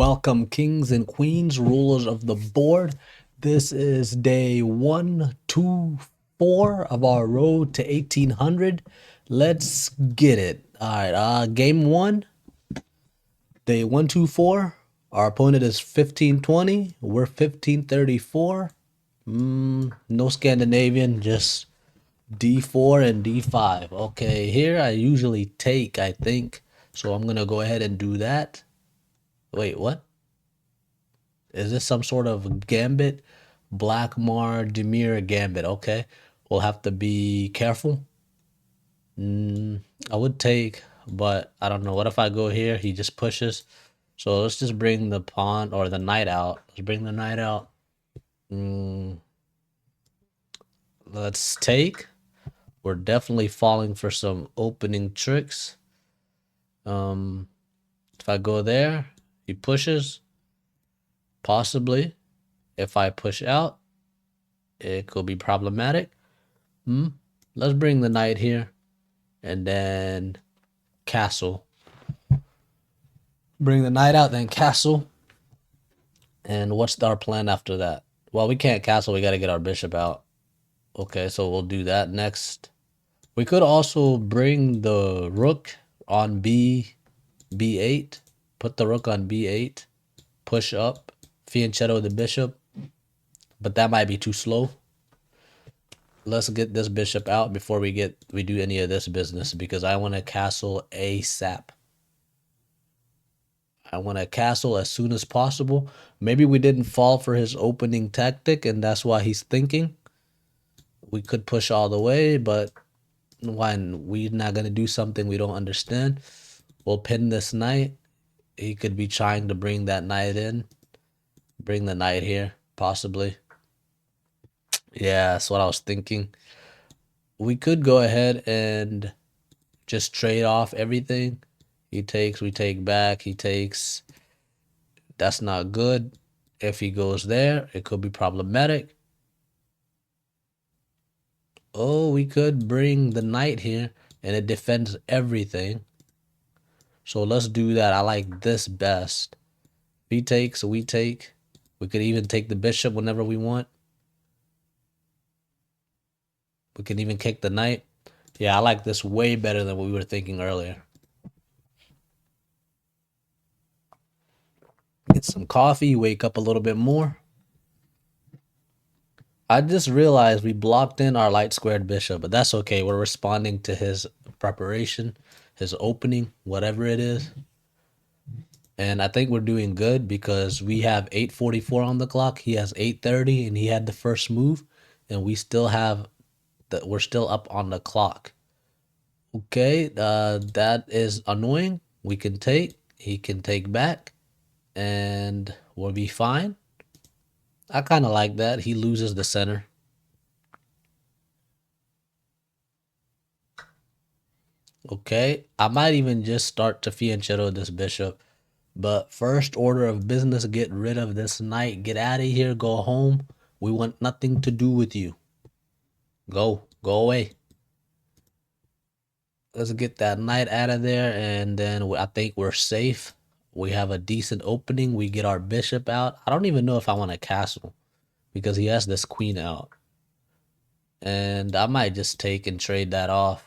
Welcome, kings and queens, rulers of the board. This is day 124 of our road to 1800. Let's get it. All right, game one, day 124. Our opponent is 1520. We're 1534. No Scandinavian, just D4 and D5. Okay, here I usually take, I think. So I'm going to go ahead and do that. Wait, what? Is this some sort of Gambit? Blackmar, Demir, Gambit. Okay. We'll have to be careful. I would take, but I don't know. What if I go here? He just pushes. So let's just bring the pawn or the knight out. Let's bring the knight out. Let's take. We're definitely falling for some opening tricks. If I go there, he pushes. Possibly. If I push out, it could be problematic. Let's bring the knight here. And then castle. Bring the knight out, then castle. And what's our plan after that? Well, we can't castle. We got to get our bishop out. Okay, so we'll do that next. We could also bring the rook on B8. Put the rook on B8. Push up. Fianchetto the bishop. But that might be too slow. Let's get this bishop out before we do any of this business, because I want to castle ASAP. I want to castle as soon as possible. Maybe we didn't fall for his opening tactic, and that's why he's thinking. We could push all the way, but when we're not going to do something we don't understand, we'll pin this knight. He could be trying to bring that knight in. Bring the knight here, possibly. Yeah, that's what I was thinking. We could go ahead and just trade off everything. He takes, we take back, he takes. That's not good. If he goes there, it could be problematic. Oh, we could bring the knight here, and it defends everything. So let's do that. I like this best. If he takes, we take. We could even take the bishop whenever we want. We can even kick the knight. Yeah, I like this way better than what we were thinking earlier. Get some coffee, wake up a little bit more. I just realized we blocked in our light squared bishop, but that's okay. We're responding to his preparation, his opening, whatever it is. And I think we're doing good because we have 8:44 on the clock. He has 8:30 and he had the first move, and we still have we're still up on the clock. Okay, that is annoying. We can take, he can take back, and we'll be fine. I kind of like that. He loses the center. Okay, I might even just start to fianchetto this bishop. But first order of business, get rid of this knight. Get out of here. Go home. We want nothing to do with you. Go. Go away. Let's get that knight out of there, and then I think we're safe. We have a decent opening. We get our bishop out. I don't even know if I want to castle because he has this queen out. And I might just take and trade that off.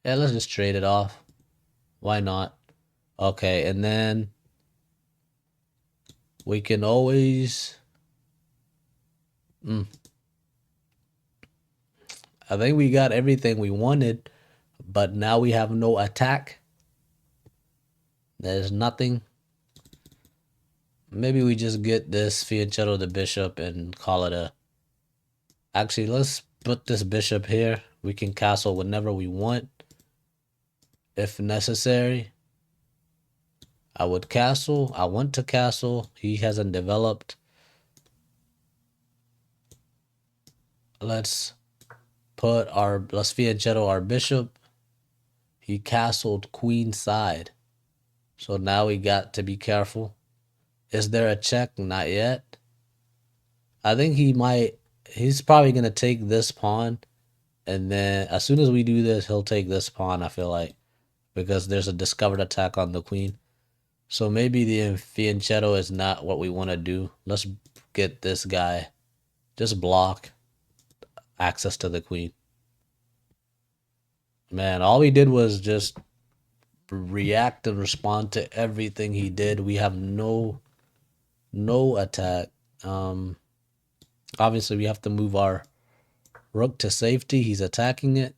Yeah, let's just trade it off. Why not? Okay, and then we can always... I think we got everything we wanted, but now we have no attack. There's nothing. Maybe we just get this fianchetto the bishop and call it a... Actually, let's put this bishop here. We can castle whenever we want, if necessary. I would castle. I want to castle. He hasn't developed. Let's fianchetto our bishop. He castled queen side. So now we got to be careful. Is there a check? Not yet. I think he's probably going to take this pawn. And then as soon as we do this, he'll take this pawn, I feel like. Because there's a discovered attack on the queen. So maybe the fianchetto is not what we want to do. Let's get this guy. Just block access to the queen. Man, all we did was just react and respond to everything he did. We have no attack. Um Obviously we have to move our rook to safety. He's attacking it.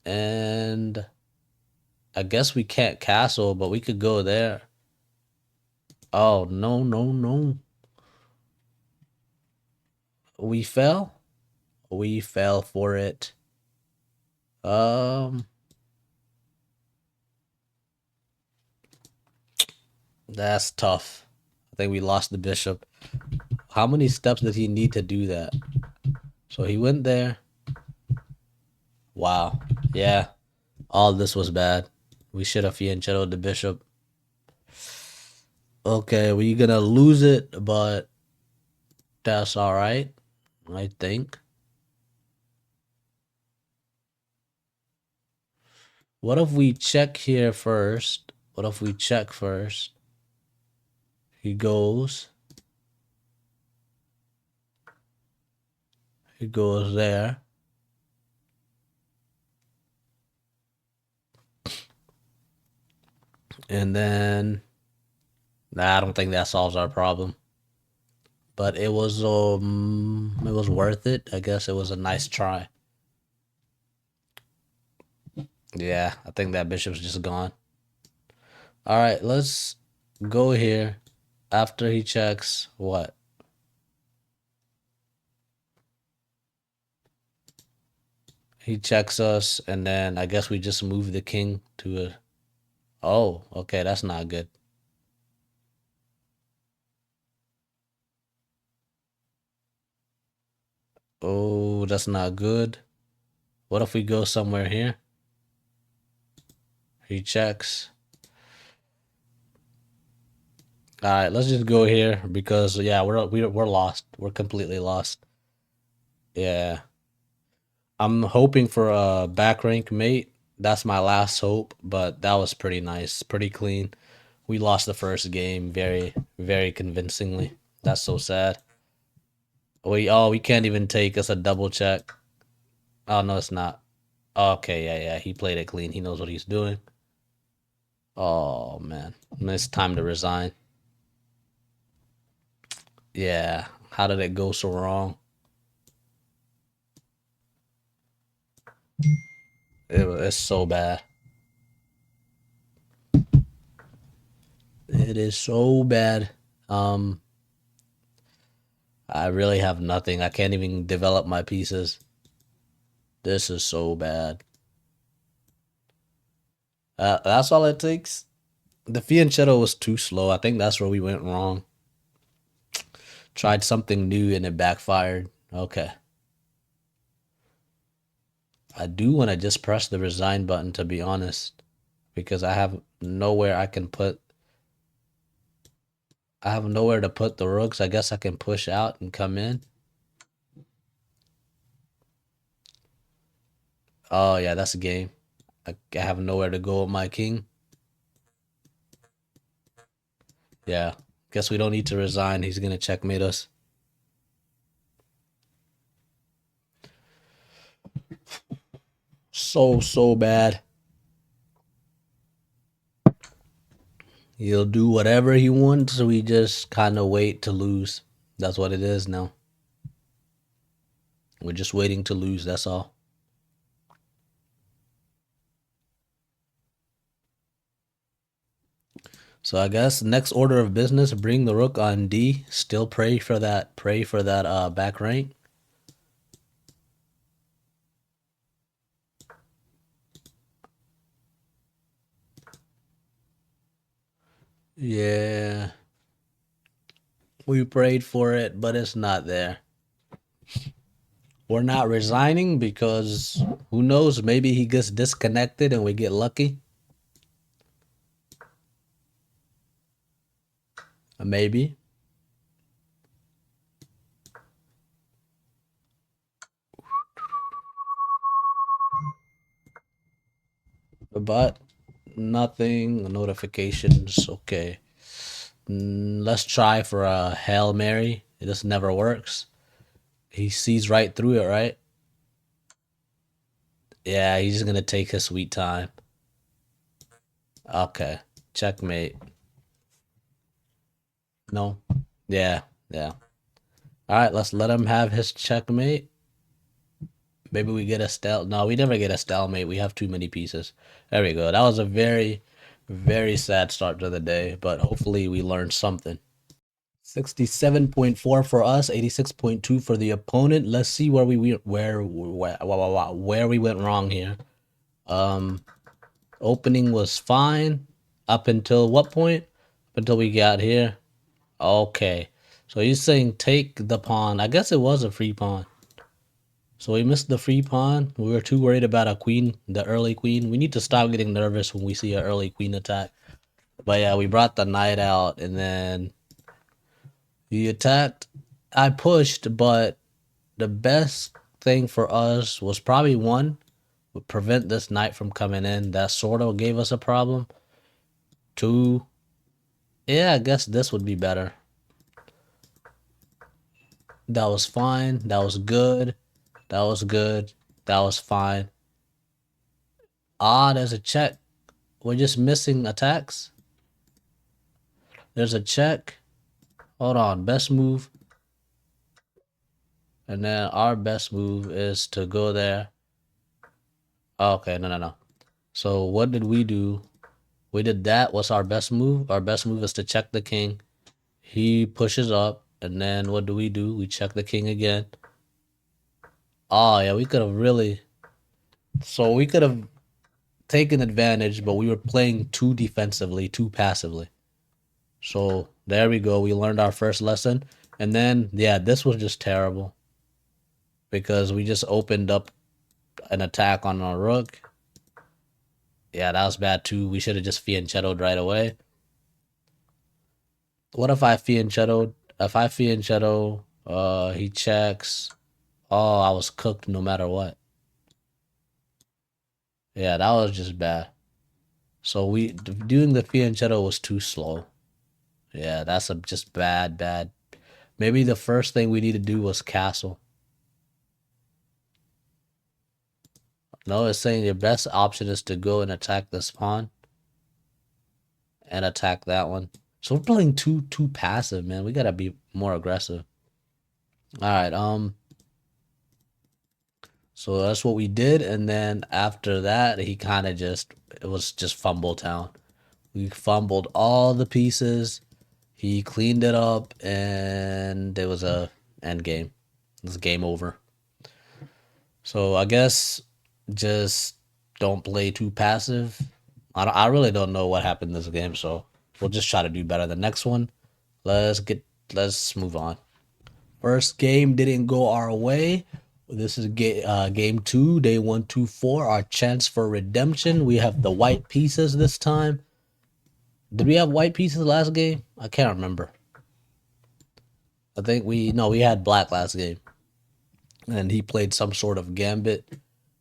And I guess we can't castle, but we could go there. Oh, no, no, no. We fell? We fell for it. Um, that's tough. I think we lost the bishop. How many steps did he need to do that? So he went there. Wow. Yeah. All this was bad. We should have fianchettoed the bishop. Okay, we're gonna lose it, but that's all right, I think. What if we check here first? What if we check first? He goes. He goes there. And then nah, I don't think that solves our problem. But it was worth it. I guess it was a nice try. Yeah, I think that bishop's just gone. All right, let's go here. After he checks, what? He checks us, and then I guess we just move the king to a. Oh, okay, that's not good. Oh, that's not good. What if we go somewhere here? He checks. All right, let's just go here because yeah, we're lost. We're completely lost. Yeah, I'm hoping for a back rank mate. That's my last hope, but that was pretty nice, pretty clean. We lost the first game very convincingly. That's so sad. We can't even take us a double check. Oh no, it's not. Okay, yeah. He played it clean. He knows what he's doing. Oh man, it's time to resign. Yeah, how did it go so wrong? It's so bad. It is so bad. Um, I really have nothing. I can't even develop my pieces. This is so bad. That's all it takes. The fianchetto was too slow. I think that's where we went wrong. Tried something new and it backfired. Okay. I do want to just press the resign button to be honest, because I have nowhere to put the rooks. I guess I can push out and come in. Oh yeah, that's a game. I have nowhere to go with my king. Yeah. Guess we don't need to resign. He's gonna checkmate us. So bad. He'll do whatever he wants. We just kind of wait to lose. That's what it is now. We're just waiting to lose. That's all. So I guess next order of business, bring the rook on D. Still pray for that. Pray for that back rank. Yeah. We prayed for it, but it's not there. We're not resigning because who knows? Maybe he gets disconnected and we get lucky. Maybe. But no. nothing. Notifications. Okay. Let's try for a Hail Mary. This never works. He sees right through it, right? Yeah, he's just gonna take his sweet time. Okay. Checkmate. No. Yeah. Yeah. All right, let's let him have his checkmate. Maybe we get a stel. No, we never get a stalemate. We have too many pieces. There we go. That was a very, very sad start to the day, but hopefully we learned something. 67.4 for us, 86.2 for the opponent. Let's see where where we went wrong here. Opening was fine up until what point? Up until we got here. Okay. So he's saying take the pawn. I guess it was a free pawn. So we missed the free pawn. We were too worried about a queen, the early queen. We need to stop getting nervous when we see an early queen attack. But yeah, we brought the knight out and then he attacked. I pushed, but the best thing for us was probably one, would prevent this knight from coming in. That sort of gave us a problem. Two, yeah, I guess this would be better. That was fine. That was good. That was good. That was fine. Ah, there's a check. We're just missing attacks. There's a check. Hold on. Best move. And then our best move is to go there. Okay, no. So what did we do? We did that. What's our best move? Our best move is to check the king. He pushes up. And then what do? We check the king again. Oh, yeah, we could have really... So we could have taken advantage, but we were playing too defensively, too passively. So there we go. We learned our first lesson. And then, yeah, this was just terrible. Because we just opened up an attack on our rook. Yeah, that was bad too. We should have just fianchettoed right away. What if I fianchettoed? If I fianchetto, he checks. Oh, I was cooked no matter what. Yeah, that was just bad. So doing the fianchetto was too slow. Yeah, that's just bad. Maybe the first thing we need to do was castle. No, it's saying your best option is to go and attack this pawn. And attack that one. So we're playing too passive, man. We gotta be more aggressive. Alright, so that's what we did, and then after that he kinda it was just fumble town. We fumbled all the pieces. He cleaned it up and it was a end game. It was game over. So I guess just don't play too passive. I really don't know what happened in this game, so we'll just try to do better the next one. Let's move on. First game didn't go our way. This is game 2, day 124. Our chance for redemption. We have the white pieces this time. Did we have white pieces last game? I can't remember. I think we had black last game. And he played some sort of gambit.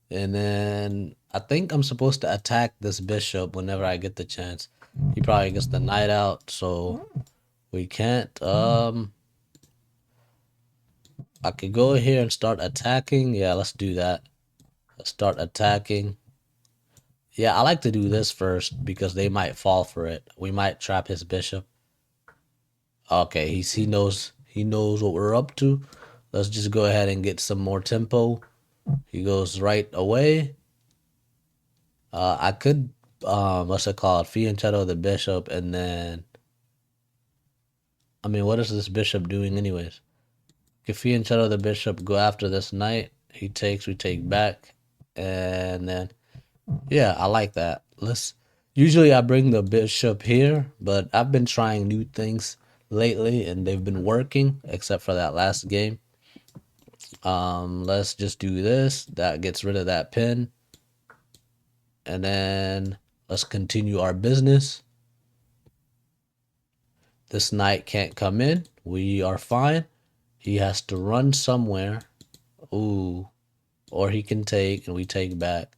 And then I think I'm supposed to attack this bishop whenever I get the chance. He probably gets the knight out, so we can't. I could go here and start attacking. Yeah, let's do that. Let's start attacking. Yeah, I like to do this first because they might fall for it. We might trap his bishop. Okay, he knows what we're up to. Let's just go ahead and get some more tempo. He goes right away. I could, what's it called? Fianchetto the bishop, and then, I mean, what is this bishop doing anyways? If Fianchetto the bishop, go after this knight. He takes, we take back, and then, yeah, I like that. Usually I bring the bishop here, but I've been trying new things lately, and they've been working, except for that last game. Let's just do this. That gets rid of that pin. And then let's continue our business. This knight can't come in. We are fine. He has to run somewhere. Ooh. Or he can take and we take back.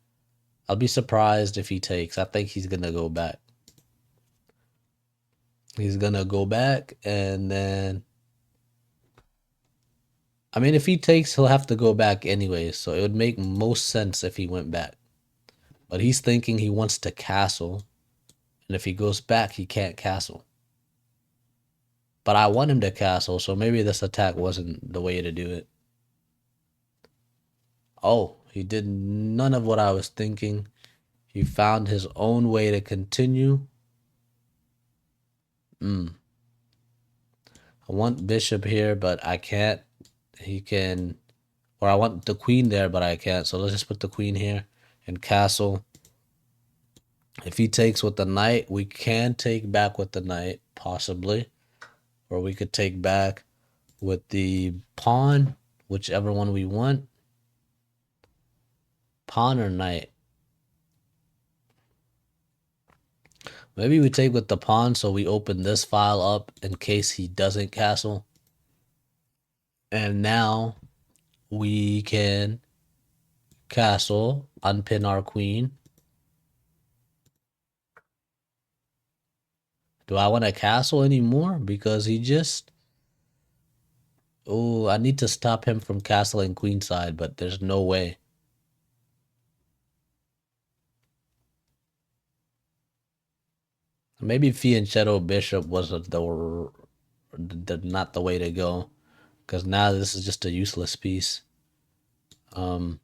I'll be surprised if he takes. I think he's gonna go back. He's gonna go back, and then I mean, if he takes, he'll have to go back anyway. So it would make most sense if he went back. But he's thinking he wants to castle, and if he goes back, he can't castle. But I want him to castle, so maybe this attack wasn't the way to do it. Oh, he did none of what I was thinking. He found his own way to continue. I want bishop here, but I can't. He can, or I want the queen there, but I can't. So let's just put the queen here and castle. If he takes with the knight, we can take back with the knight, possibly. Or we could take back with the pawn, whichever one we want. Pawn or knight. Maybe we take with the pawn so we open this file up in case he doesn't castle. And now we can castle, unpin our queen. Do I want to castle anymore? Because he just... Oh, I need to stop him from castling queenside, but there's no way. Maybe fianchetto bishop was not the way to go. Because now this is just a useless piece. And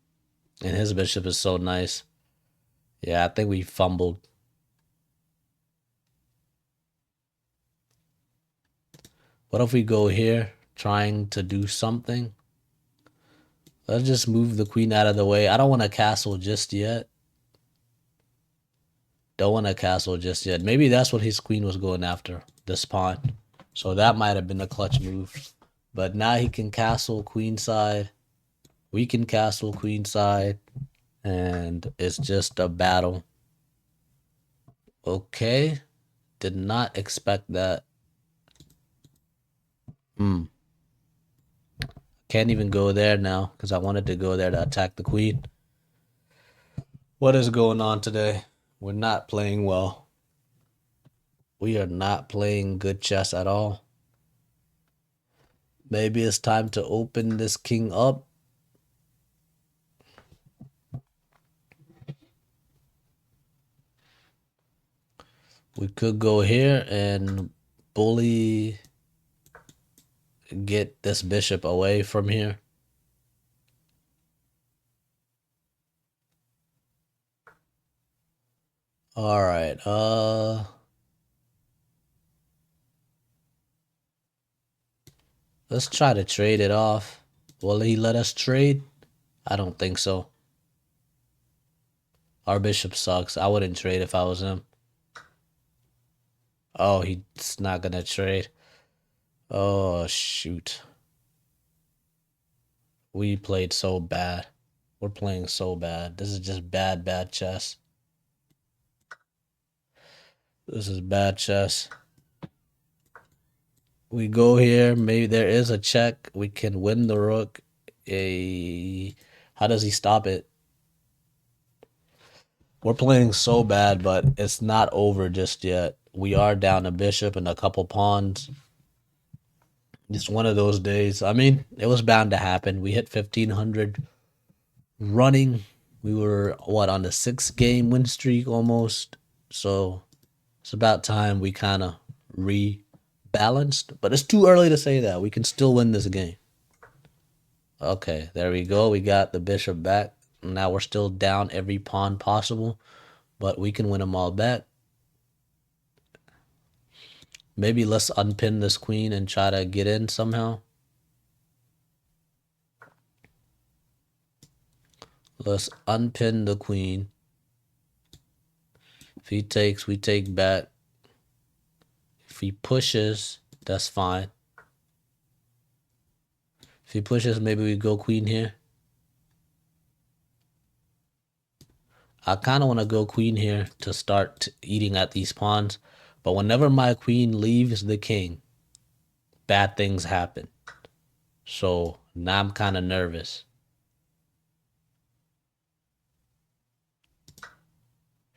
his bishop is so nice. Yeah, I think we fumbled. What if we go here, trying to do something? Let's just move the queen out of the way. I don't want to castle just yet. Don't want to castle just yet. Maybe that's what his queen was going after, this pawn. So that might have been a clutch move. But now he can castle queenside. We can castle queenside. And it's just a battle. Okay. Did not expect that. Can't even go there now because I wanted to go there to attack the queen. What is going on today? We're not playing well. We are not playing good chess at all. Maybe it's time to open this king up. We could go here and bully, get this bishop away from here. All right. Let's try to trade it off. Will he let us trade? I don't think so. Our bishop sucks. I wouldn't trade if I was him. Oh, he's not gonna trade. Oh, shoot. We played so bad. We're playing so bad. This is just bad chess. This is bad chess. We go here. Maybe there is a check. We can win the rook. How does he stop it? We're playing so bad, but it's not over just yet. We are down a bishop and a couple pawns. It's one of those days. I mean, it was bound to happen. We hit 1,500 running. We were, what, on the 6-game win streak almost. So it's about time we kind of rebalanced. But it's too early to say that. We can still win this game. Okay, there we go. We got the bishop back. Now we're still down every pawn possible, but we can win them all back. Maybe let's unpin this queen and try to get in somehow. Let's unpin the queen. If he takes, we take back. If he pushes, that's fine. If he pushes, maybe we go queen here. I kind of want to go queen here to start eating at these pawns. But whenever my queen leaves the king, bad things happen. So now I'm kind of nervous.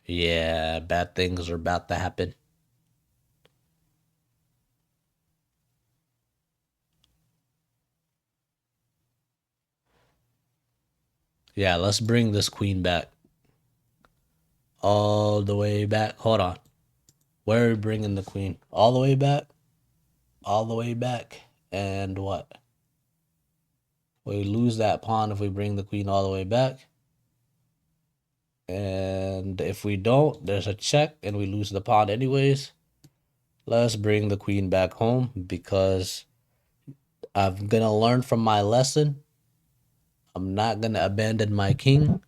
Yeah, bad things are about to happen. Yeah, let's bring this queen back. All the way back. Hold on. Where are we bringing the queen? All the way back? All the way back. And what? We lose that pawn if we bring the queen all the way back. And if we don't, there's a check and we lose the pawn anyways. Let's bring the queen back home because I'm gonna learn from my lesson. I'm not gonna abandon my king.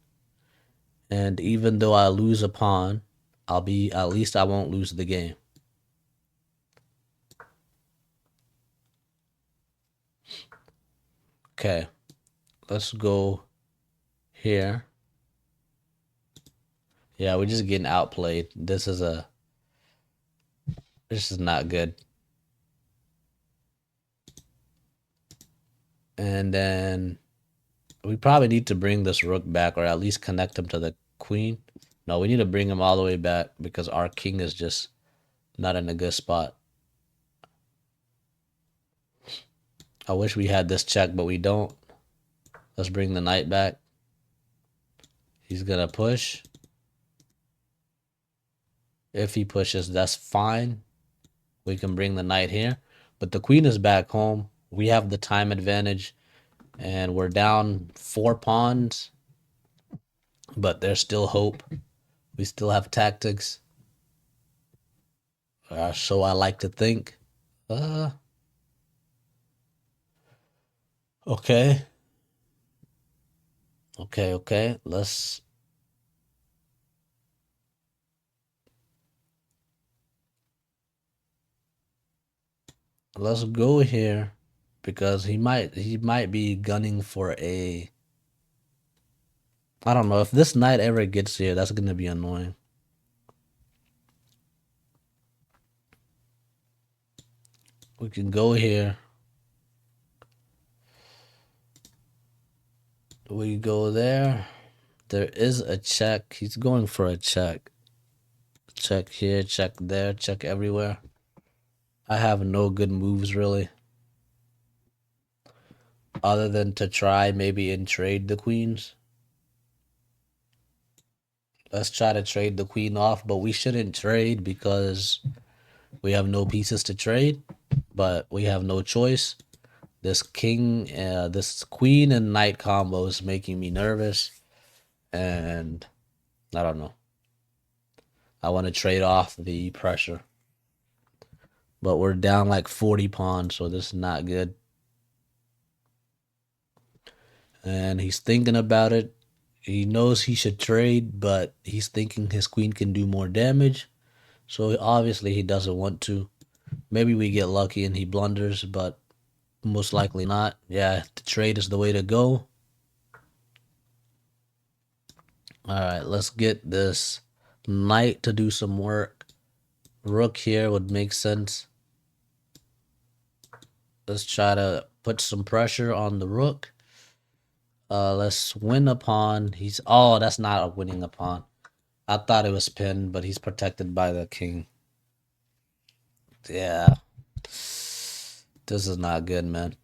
And even though I lose a pawn, at least I won't lose the game. Okay, let's go here. Yeah, we're just getting outplayed. This is not good. And then we probably need to bring this rook back or at least connect him to the queen. No, we need to bring him all the way back because our king is just not in a good spot. I wish we had this check, but we don't. Let's bring the knight back. He's gonna push. If he pushes, that's fine. We can bring the knight here. But the queen is back home. We have the time advantage. And we're down 4 pawns. But there's still hope. We still have tactics. So I like to think. Uh, okay. Okay. Let's go here because he might be gunning for a. I don't know if this knight ever gets here. That's gonna be annoying. We can go here. We go there. There is a check. He's going for a check. Check here, check there, check everywhere. I have no good moves really, other than to try maybe and trade the queens. Let's try to trade the queen off, but we shouldn't trade because we have no pieces to trade, but we have no choice. This queen and knight combo is making me nervous, and I don't know. I want to trade off the pressure, but we're down like 40 pawns, so this is not good. And he's thinking about it. He knows he should trade, but he's thinking his queen can do more damage. So obviously he doesn't want to. Maybe we get lucky and he blunders, but most likely not. Yeah, the trade is the way to go. All right, let's get this knight to do some work. Rook here would make sense. Let's try to put some pressure on the rook. Let's win a pawn. That's not a winning a pawn. I thought it was pinned, but he's protected by the king. Yeah. This is not good, man.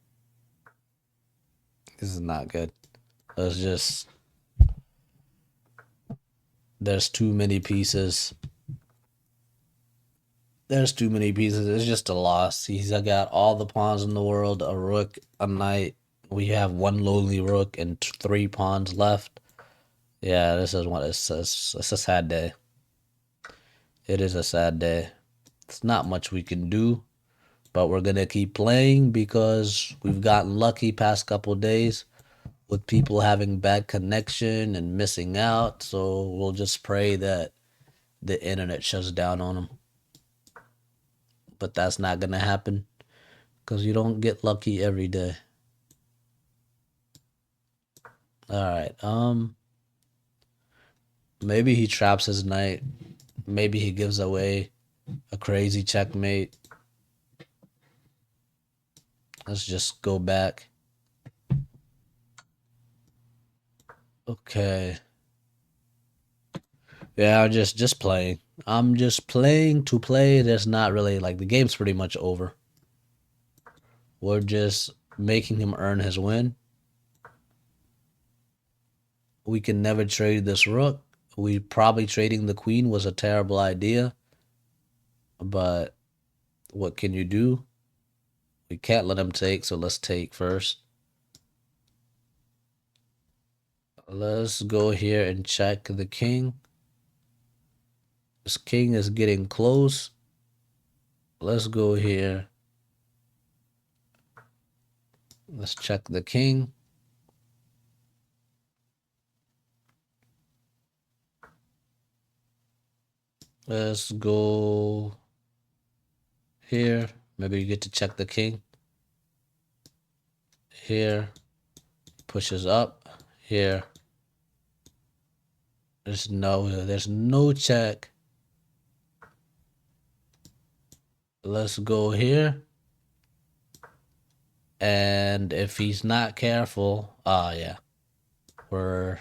This is not good. There's just there's too many pieces. There's too many pieces. It's just a loss. He's got all the pawns in the world, a rook, a knight. We have one lonely rook and 3 pawns left. Yeah, this is what it says. It's a sad day. It is a sad day. It's not much we can do, but we're gonna keep playing because we've gotten lucky past couple days with people having bad connection and missing out. So we'll just pray that the internet shuts down on them. But that's not gonna happen because you don't get lucky every day. All right. Maybe he traps his knight. Maybe he gives away a crazy checkmate. Let's just go back. Okay. Yeah, I'm just playing. I'm just playing to play. There's not really like the game's pretty much over. We're just making him earn his win. We can never trade this rook. We probably trading the queen was a terrible idea, but what can you do? We can't let him take, so let's take first. Let's go here and check the king. This king is getting close. Let's go here. Let's check the king. Let's go here. Maybe you get to check the king. Here. Pushes up. Here. There's no check. Let's go here. And if he's not careful, yeah. We're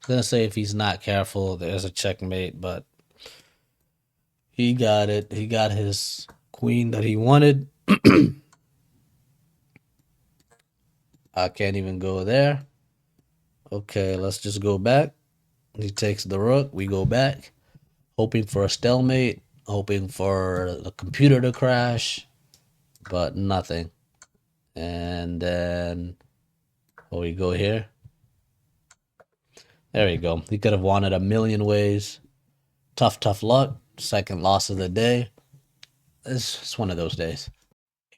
gonna say if he's not careful, there's a checkmate, but he got it. He got his queen that he wanted. I can't even go there. Okay, let's just go back. He takes the rook. We go back, hoping for a stalemate, hoping for the computer to crash, but nothing. And then, we go here. There you go. He could have won it a million ways. Tough luck. Second loss of the day. It's one of those days.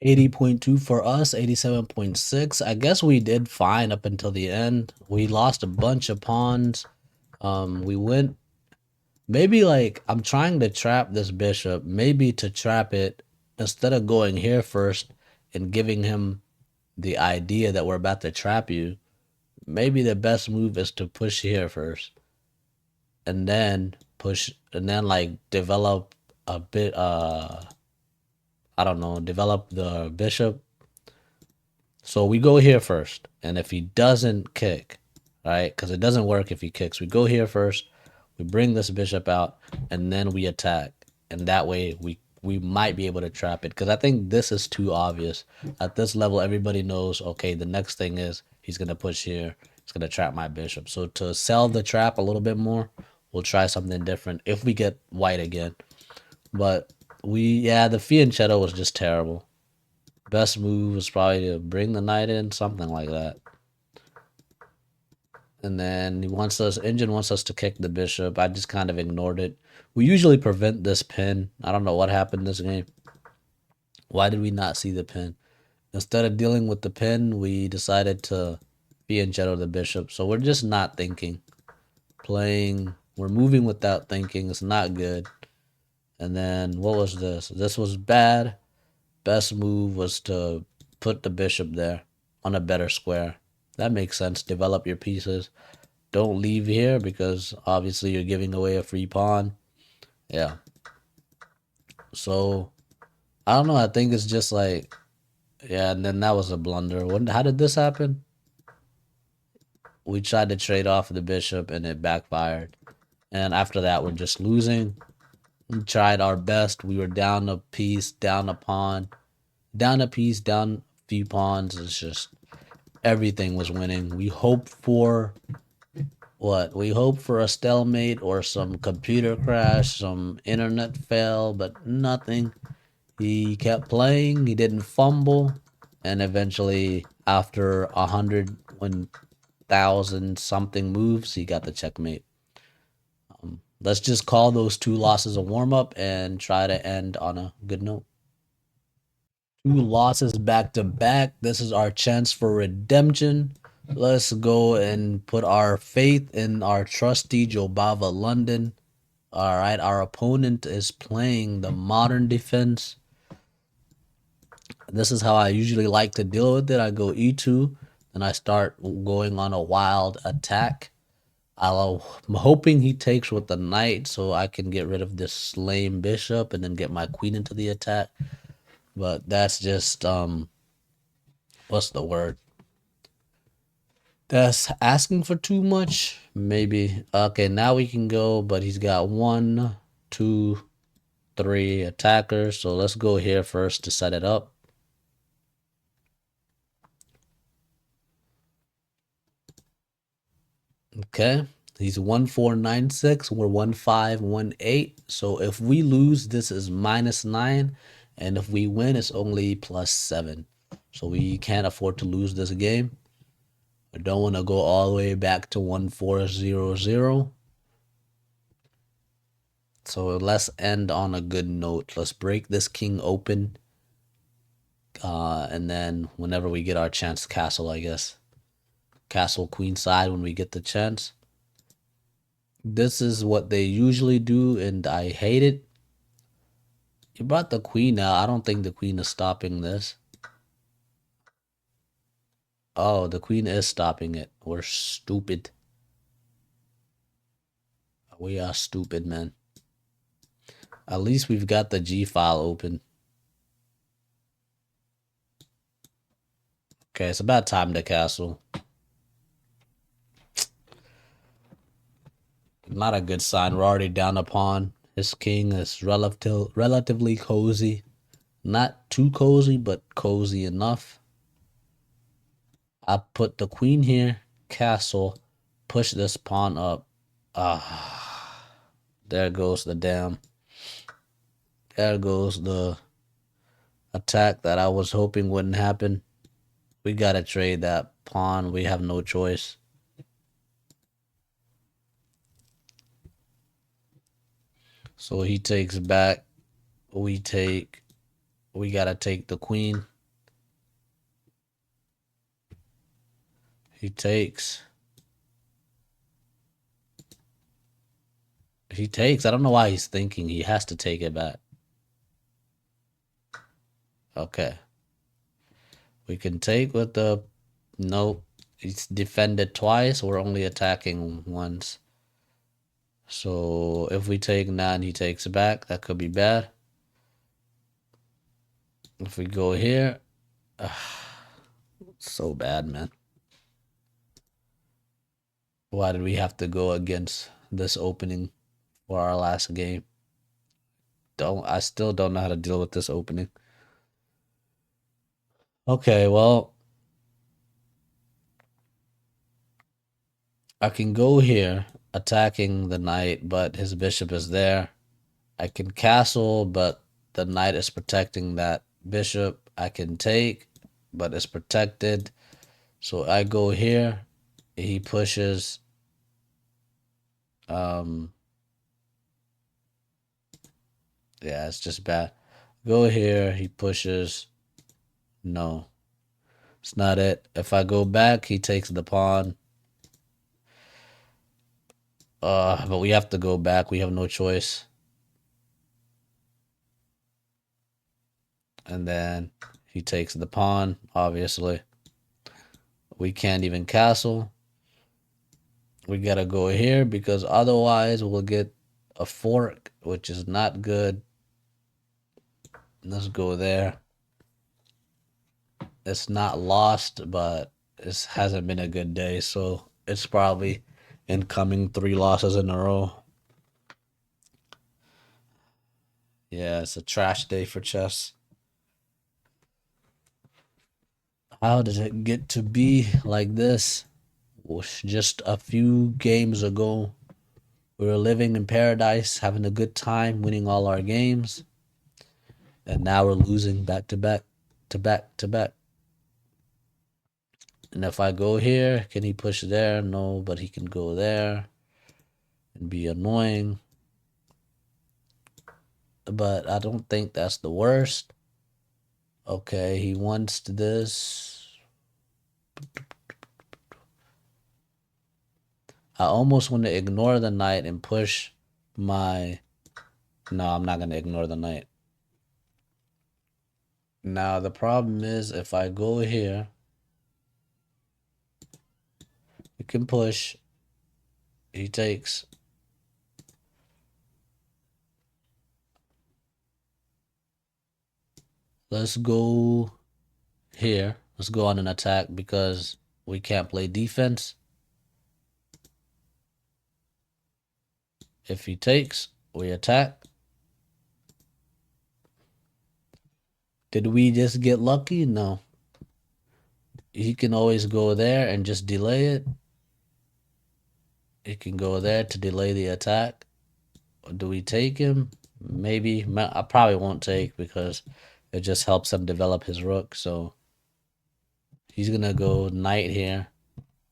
80.2 for us, 87.6. I guess we did fine up until the end. We lost a bunch of pawns. We went maybe like I'm trying to trap this bishop, maybe to trap it instead of going here first and giving him the idea that we're about to trap you. Maybe the best move is to push here first and then push and then like develop a bit I don't know, develop the bishop. So we go here first, and if he doesn't kick, right? Because it doesn't work if he kicks. We go here first, we bring this bishop out, and then we attack, and that way we might be able to trap it. Because I think this is too obvious. At this level, everybody knows. Okay, the next thing is he's gonna push here. He's gonna trap my bishop. So to sell the trap a little bit more, we'll try something different if we get white again. But the fianchetto was just terrible. Best move was probably to bring the knight in, something like that. And then engine wants us to kick the bishop. I just kind of ignored it. We usually prevent this pin. I don't know what happened this game. Why did we not see the pin? Instead of dealing with the pin, we decided to fianchetto the bishop. So we're just not thinking. We're moving without thinking. It's not good. And then what was this? This was bad. Best move was to put the bishop there on a better square. That makes sense. Develop your pieces. Don't leave here because obviously you're giving away a free pawn. Yeah. So I don't know. I think it's just like, yeah. And then that was a blunder. How did this happen? We tried to trade off the bishop and it backfired. And after that, we're just losing. We tried our best. We were down a piece, down a pawn, down a piece, down a few pawns. It's just everything was winning. We hoped for what? We hoped for a stalemate or some computer crash, some internet fail, but nothing. He kept playing, he didn't fumble, and eventually, after 1,000 something moves, he got the checkmate. Let's just call those two losses a warm up and try to end on a good note. Two losses back to back. This is our chance for redemption. Let's go and put our faith in our trusty Jobava London. All right, our opponent is playing the modern defense. This is how I usually like to deal with it. I go e2, and I start going on a wild attack. I'm hoping he takes with the knight so I can get rid of this lame bishop and then get my queen into the attack. But that's just what's the word? That's asking for too much. Maybe. Okay, now we can go, but he's got 1, 2, 3 attackers. So let's go here first to set it up. Okay. He's 1, 4, 9, 6. We're 1, 5, 1, 8. So if we lose, this is -9. And if we win, it's only +7. So we can't afford to lose this game. I don't want to go all the way back to 1, 4, 0, 0. So let's end on a good note. Let's break this king open. And then whenever we get our chance, castle, I guess. Castle queen side when we get the chance. This is what they usually do, and I hate it. You brought the queen out. I don't think the queen is stopping this. Oh, the queen is stopping it. We're stupid. We are stupid, man. At least we've got the G file open. Okay, it's about time to castle. Not a good sign. We're already down a pawn. His king is relatively cozy. Not too cozy, but cozy enough. I put the queen here, castle, push this pawn up. There goes the damn. There goes the attack that I was hoping wouldn't happen. We gotta trade that pawn. We have no choice. So he takes back. We gotta take the queen. He takes. He takes. I don't know why he's thinking he has to take it back. Okay. We can take with the. Nope. He's defended twice. We're only attacking once. So if we take 9, he takes it back. That could be bad. If we go here. So bad, man. Why did we have to go against this opening for our last game? I still don't know how to deal with this opening. Okay, well, I can go here attacking the knight, but his bishop is there. I can castle, but the knight is protecting that bishop. I can take, but it's protected. So I go here. He pushes. Yeah, it's just bad. Go here. He pushes. No, it's not it. If I go back, he takes the pawn. But we have to go back. We have no choice. And then he takes the pawn, obviously. We can't even castle. We gotta go here because otherwise we'll get a fork, which is not good. Let's go there. It's not lost, but it hasn't been a good day, so it's probably incoming 3 losses in a row. Yeah, it's a trash day for chess. How did it get to be like this? Just a few games ago, we were living in paradise, having a good time, winning all our games. And now we're losing back to back to back to back. And if I go here, can he push there? No, but he can go there and be annoying. But I don't think that's the worst. Okay, he wants this. I almost want to ignore the knight and push my... No, I'm not going to ignore the knight. Now, the problem is if I go here, you can push. He takes. Let's go here. Let's go on an attack because We can't play defense. If he takes, we attack. Did we just get lucky? No. He can always go there and just delay it. He can go there to delay the attack. Do we take him? Maybe. I probably won't take because it just helps him develop his rook. So he's going to go knight here.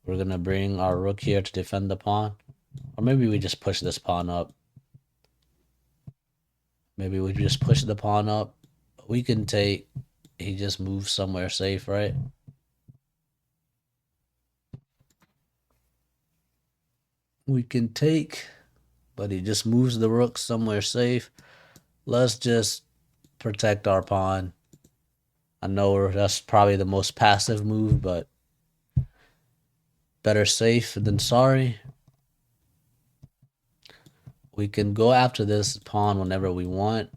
We're going to bring our rook here to defend the pawn. Or maybe we just push this pawn up. Maybe we just push the pawn up. We can take. He just moves somewhere safe, right? We can take, but he just moves the rook somewhere safe. Let's just protect our pawn. I know that's probably the most passive move, but better safe than sorry. We can go after this pawn whenever we want,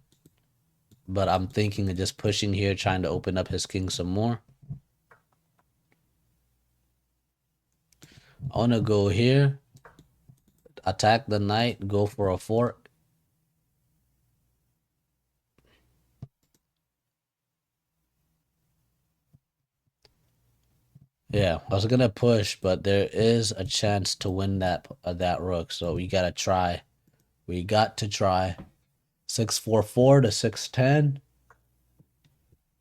but I'm thinking of just pushing here, trying to open up his king some more. I want to go here, attack the knight, go for a fork. Yeah, I was gonna push, but there is a chance to win that rook, so we gotta try. We got to try. 644 to 610.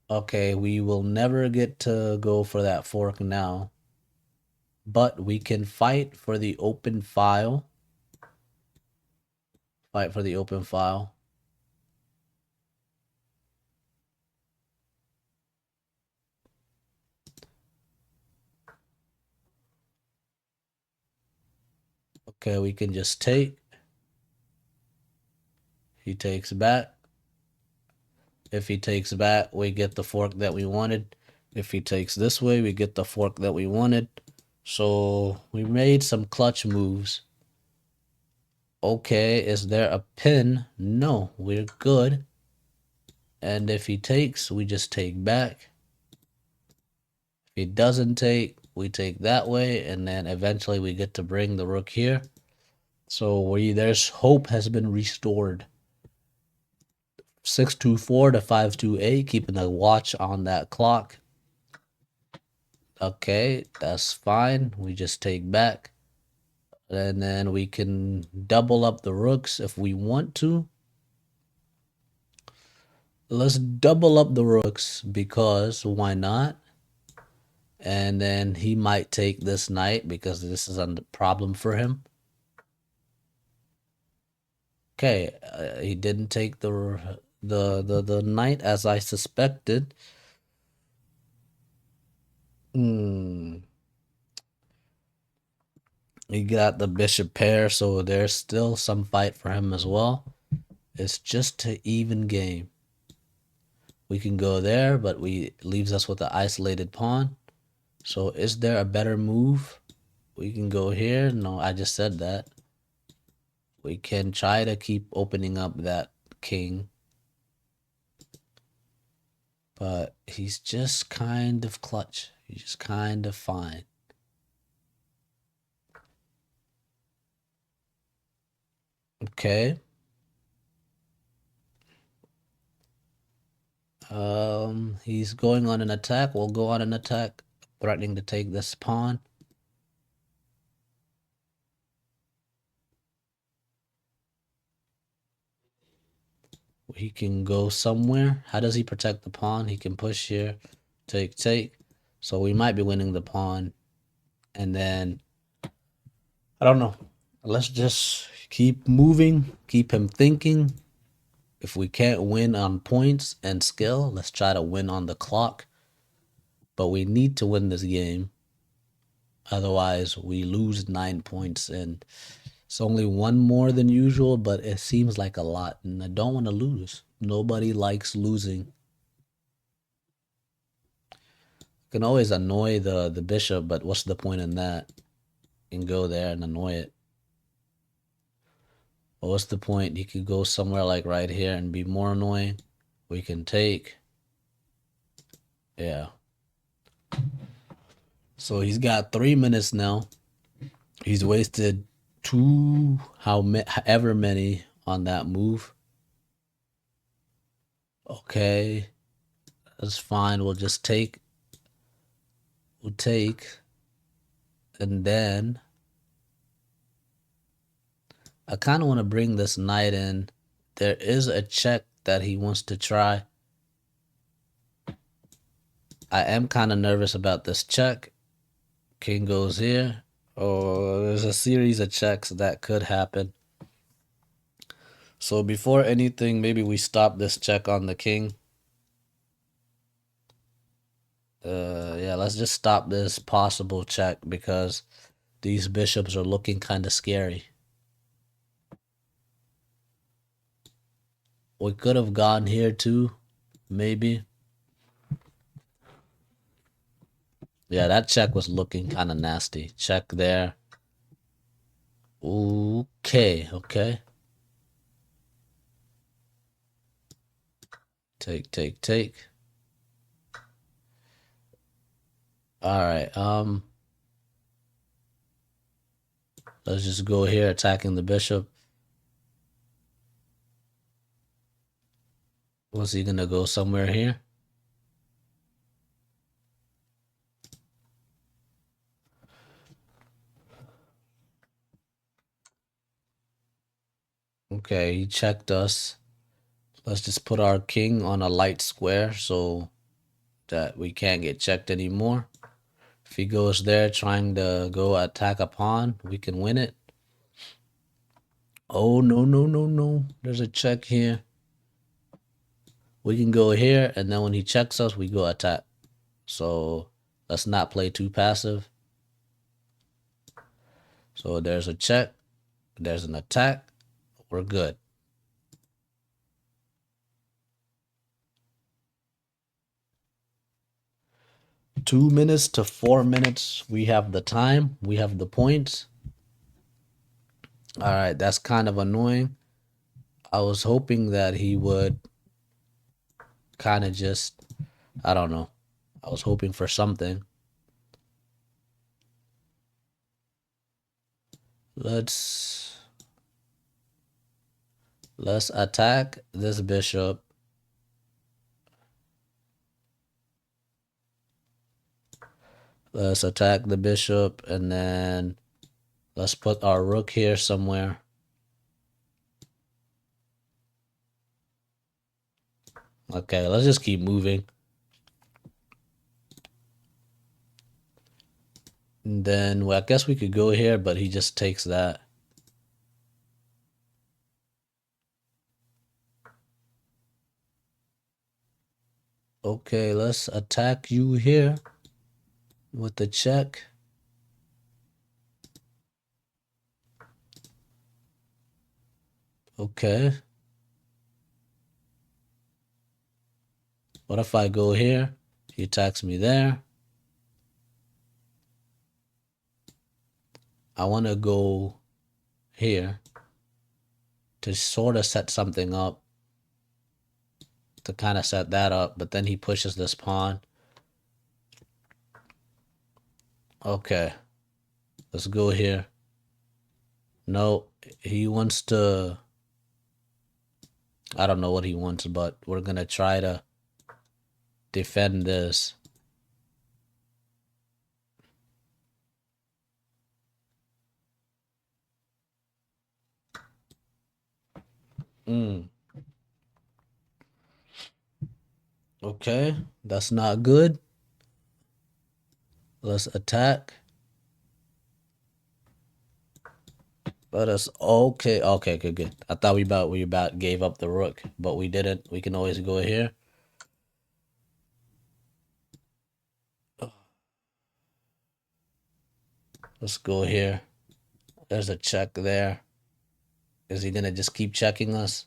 Okay, we will never get to go for that fork now, but we can fight for the open file. Fight for the open file. Okay, we can just take. He takes back. If he takes back, we get the fork that we wanted. If he takes this way, we get the fork that we wanted. So we made some clutch moves. Okay, is there a pin? No, we're good. And if he takes, we just take back. If he doesn't take, we take that way, and then eventually we get to bring the rook here. So there's hope has been restored. 624 to 528, keeping a watch on that clock. Okay, that's fine. We just take back. And then we can double up the rooks if we want to. Let's double up the rooks because why not? And then he might take this knight because this is a problem for him. Okay, he didn't take the knight as I suspected. He got the bishop pair, so there's still some fight for him as well. It's just an even game. We can go there, but leaves us with an isolated pawn. So is there a better move? We can go here. No, I just said that. We can try to keep opening up that king. But he's just kind of clutch. He's just kind of fine. Okay. He's going on an attack. We'll go on an attack, threatening to take this pawn. He can go somewhere. How does he protect the pawn? He can push here, take. So we might be winning the pawn. And then, I don't know. Let's just keep moving, keep him thinking. If we can't win on points and skill, let's try to win on the clock. But we need to win this game. Otherwise, we lose 9 points. And it's only one more than usual, but it seems like a lot. And I don't want to lose. Nobody likes losing. Can always annoy the bishop, but what's the point in that? You can go there and annoy it. But what's the point? You could go somewhere like right here and be more annoying. We can take. Yeah. So he's got 3 minutes now. He's wasted two, however many on that move. Okay, that's fine. We'll take, and then I kind of want to bring this knight in. There is a check that he wants to try. I am kind of nervous about this check. King goes here. Oh, there's a series of checks that could happen. So before anything, maybe we stop this check on the king. Yeah, let's just stop this possible check because these bishops are looking kind of scary. We could have gone here too, maybe. Yeah, that check was looking kind of nasty. Check there. Okay, okay. Take, take, take. All right. Let's just go here attacking the bishop. Was he gonna go somewhere here? Okay, he checked us. Let's just put our king on a light square so that we can't get checked anymore. If he goes there trying to go attack a pawn, we can win it. Oh, no, no, no, no. There's a check here. We can go here, and then when he checks us, we go attack. So let's not play too passive. So there's a check. There's an attack. We're good. Two minutes to 4 minutes. We have the time. We have the points. All right, that's kind of annoying. I was hoping that he would kind of just, I don't know. I was hoping for something. Let's attack this bishop. Let's attack the bishop, and then let's put our rook here somewhere. Okay, let's just keep moving. And then, well, I guess we could go here, but he just takes that. Okay, let's attack you here with the check. Okay. What if I go here? He attacks me there. I want to go here to sort of set something up, to kind of set that up, but then he pushes this pawn. Okay, let's go here. No, he wants to, I don't know what he wants, but we're going to try to defend this. Okay, that's not good. Let's attack. Let us, okay, okay, good, good. I thought we about gave up the rook, but we didn't. We can always go here. Let's go here. There's a check there. Is he gonna just keep checking us?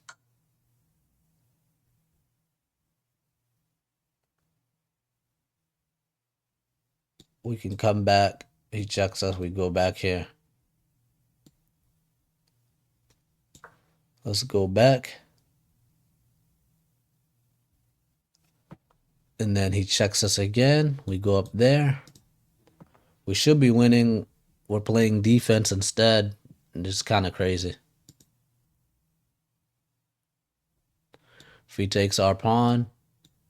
We can come back. He checks us. We go back here. Let's go back. And then he checks us again. We go up there. We should be winning. We're playing defense instead. And it's kind of crazy. If he takes our pawn,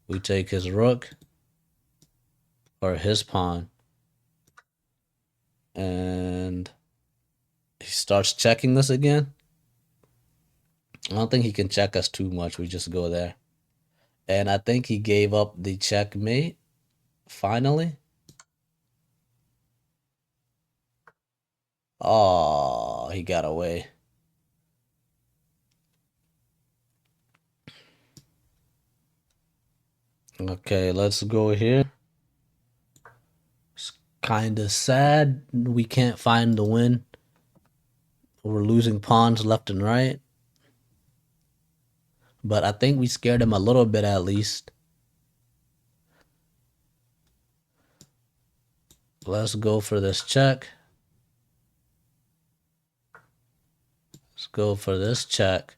we take his rook or his pawn. And he starts checking this again. I don't think he can check us too much. We just go there. And I think he gave up the checkmate finally. Oh, he got away. Okay, let's go here. It's kind of sad we can't find the win. We're losing pawns left and right. But I think we scared him a little bit at least. Let's go for this check. Let's go for this check.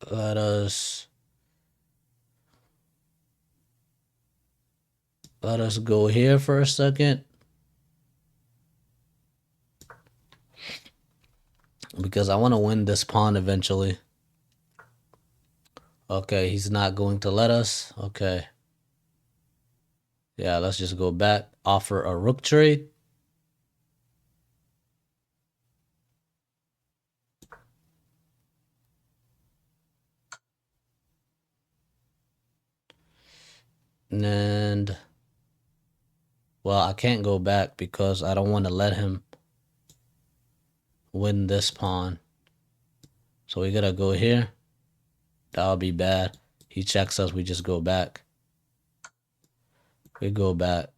Let us go here for a second. Because I want to win this pawn eventually. Okay, he's not going to let us. Okay. Yeah, let's just go back. Offer a rook trade. And, well, I can't go back because I don't want to let him win this pawn. So we gotta go here. That would be bad. He checks us, we just go back. We go back.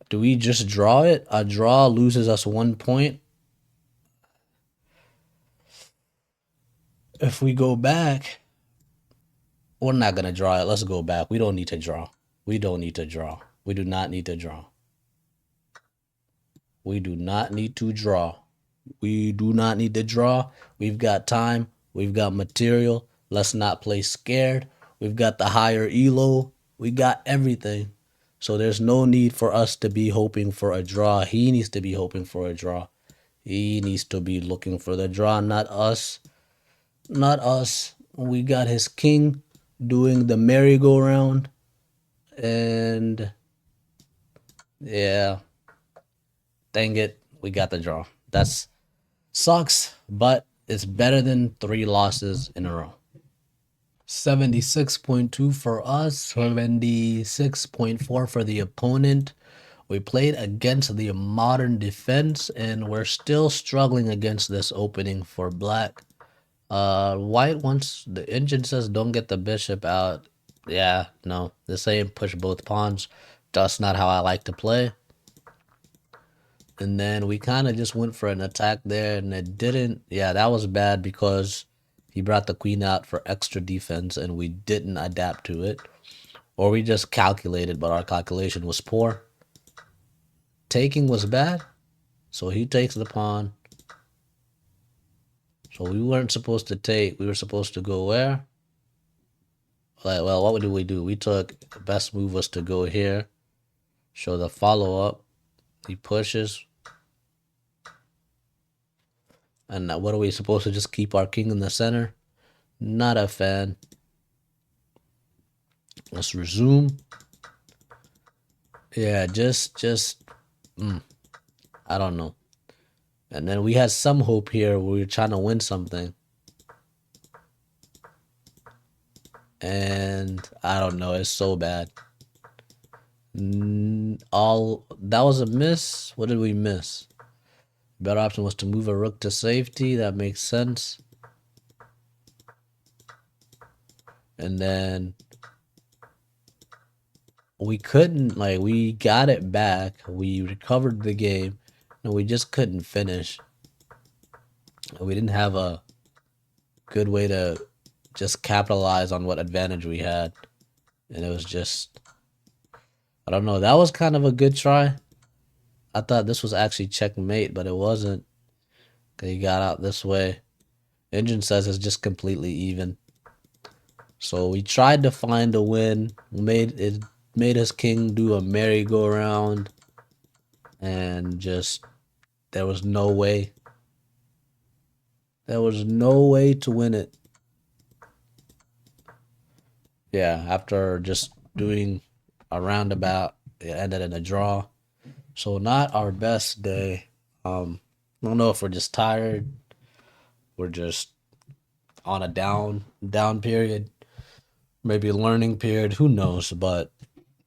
Do we just draw it? A draw loses us 1 point. If we go back, we're not going to draw it. Let's go back. We don't need to draw. We don't need to draw. We do not need to draw. We do not need to draw. We do not need to draw. We've got time. We've got material. Let's not play scared. We've got the higher ELO. We got everything. So there's no need for us to be hoping for a draw. He needs to be hoping for a draw. He needs to be looking for the draw, not us. Not us. We got his king doing the merry-go-round. And yeah, dang it, we got the draw. That's sucks, but it's better than 3 losses in a row. 76.2 for us, 76.4 for the opponent. We played against the modern defense, and we're still struggling against this opening for black. White, once the engine says don't get the bishop out, yeah, no, this ain't push both pawns. That's not how I like to play. And then we kind of just went for an attack there, and it didn't. Yeah, that was bad because he brought the queen out for extra defense, and we didn't adapt to it. Or we just calculated, but our calculation was poor. Taking was bad, so he takes the pawn. So we weren't supposed to take. We were supposed to go where? Like, well, what did we do? We took, the best move was to go here. Show the follow-up. He pushes. And what are we supposed to just keep our king in the center? Not a fan. Let's resume. Yeah, I don't know. And then we had some hope here where we were trying to win something. And I don't know, it's so bad. That was a miss. What did we miss? Better option was to move a rook to safety. That makes sense. And then we couldn't, like, we got it back. We recovered the game, and we just couldn't finish. We didn't have a good way to just capitalize on what advantage we had. And it was just, I don't know. That was kind of a good try. I thought this was actually checkmate, but it wasn't. He got out this way. Engine says it's just completely even. So we tried to find a win. Made his king do a merry-go-round, and just there was no way. There was no way to win it. Yeah, after just doing a roundabout, it ended in a draw. So not our best day. I don't know if we're just tired. We're just on a down period, maybe a learning period. Who knows? But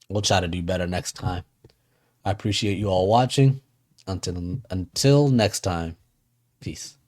we'll try to do better next time. I appreciate you all watching. Until next time, peace.